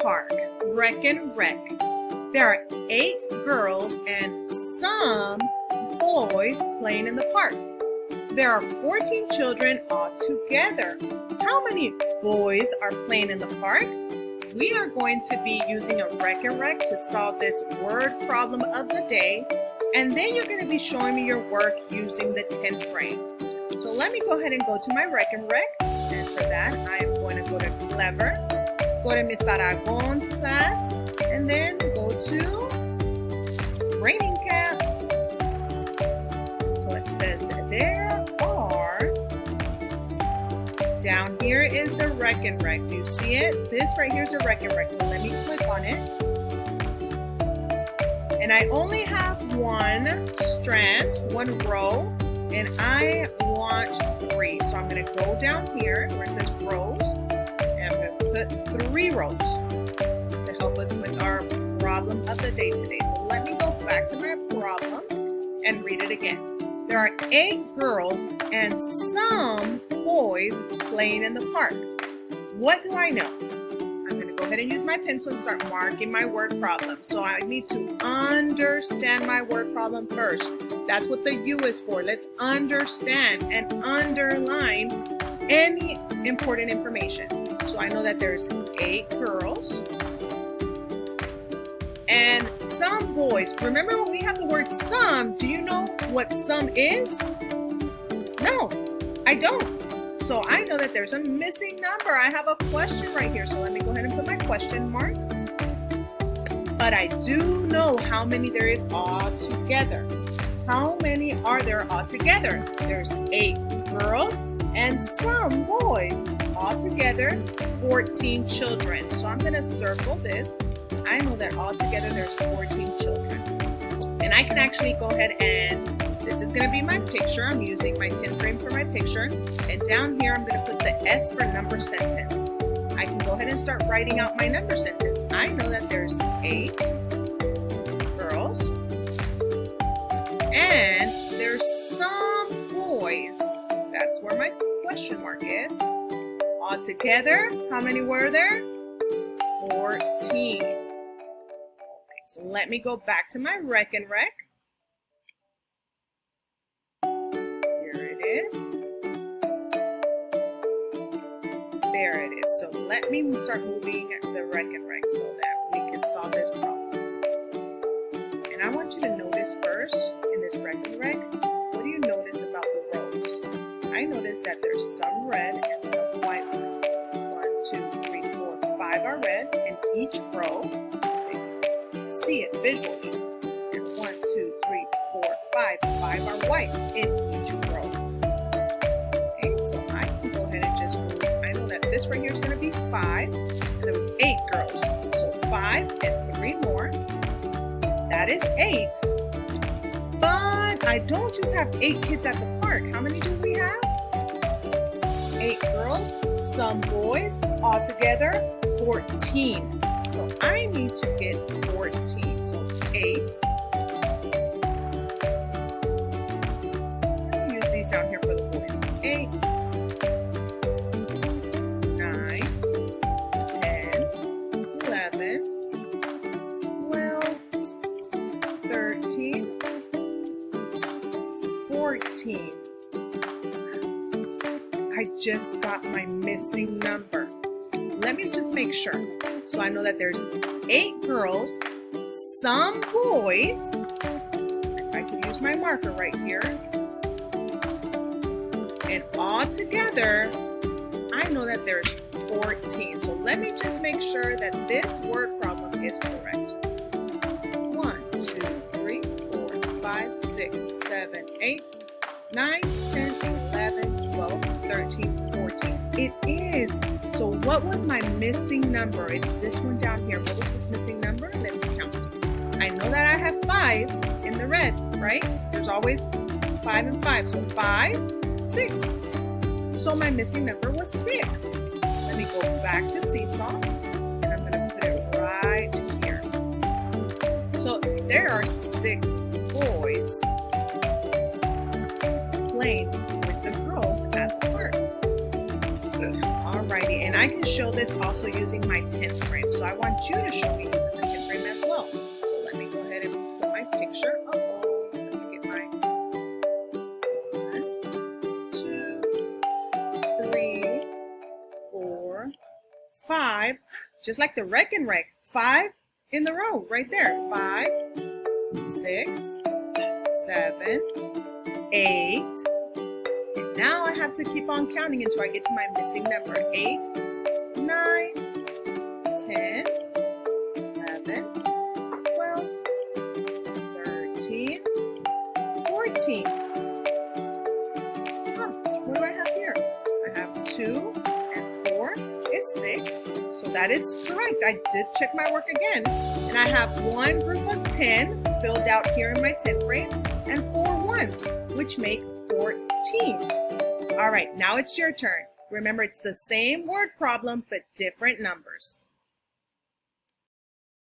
park. Rec and rec. There are 8 girls and some boys playing in the park. There are 14 children all together. How many boys are playing in the park? We are going to be using a rec and rec to solve this word problem of the day. And then you're going to be showing me your work using the 10th frame. So let me go ahead and go to my rec and rec. And for that, I am going to go to Clever, go to Miss Aragon's class, and then go to Raining Camp. So it says there are, down here is the rec and rec. Do you see it? This right here is a rec and rec. So let me click on it. And I only have one strand, one row, and I want 3. So I'm going to go down here where it says rows, and I'm going to put 3 rows to help us with our problem of the day today. So let me go back to my problem and read it again. There are 8 girls and some boys playing in the park. What do I know? I'm going to go ahead and use my pencil and start marking my word problem. So I need to understand my word problem first. That's what the U is for. Let's understand and underline any important information. So I know that there's 8 girls and some boys. Remember when we have the word some, do you know what some is? No, I don't. So I know that there's a missing number. I have a question right here. So let me go ahead and put my question mark. But I do know how many there is all together. How many are there all together? There's 8 girls and some boys. All together, 14 children. So I'm going to circle this. I know that all together there's 14 children. And I can actually go ahead and, this is going to be my picture. I'm using my 10 frame for my picture. And down here, I'm going to put the S for number sentence. I can go ahead and start writing out my number sentence. I know that there's 8 girls and there's some boys. That's where my question mark is. All together, how many were there? 14. Okay, so let me go back to my rec and rec. There it is. So let me start moving the rec and rec so that we can solve this problem. And I want you to notice first in this rec and rec, what do you notice about the rows? I notice that there's some red and some white ones. 1, 2, 3, 4, 5 are red in each row. See it visually. And 1, 2, 3, 4, 5. 5 are white in each row. This right here is going to be 5, and there was 8 girls. So 5 and 3 more. That is 8. But I don't just have 8 kids at the park. How many do we have? 8 girls, some boys, all together 14. So I need to get 14. So 8. Let me use these down here for the boys. 8. 14. I just got my missing number. Let me just make sure. So I know that there's 8 girls, some boys. If I can use my marker right here. And all together, I know that there's 14. So let me just make sure that this word problem is correct. 1, 2, 3, 4, 5, 6, 7, 8, 9, 10, 11, 12, 13, 14. It is. So what was my missing number? It's this one down here. What was this missing number? Let's count. I know that I have 5 in the red, right? There's always 5 and 5. So 5, 6. So my missing number was 6. Let me go back to Seesaw, and I'm going to put it right here. So there are 6 boys playing with the girls at the park. Alrighty, me, and I can show this also using my 10th frame. So I want you to show me using the 10th frame as well. So let me go ahead and put my picture. Uh-oh, let me get my 1, 2, 3, 4, 5. Just like the Wreck and Wreck. 5 in the row, right there. 5, 6, 7, 8. And now I have to keep on counting until I get to my missing number. 8, 9, 10, 11, 12, 13, 14. What do I have here? I have 2 and 4 is 6. So that is correct. I did check my work again. And I have one group of 10 filled out here in my 10 frame and 4 ones, which make 14. All right, now it's your turn. Remember, it's the same word problem, but different numbers.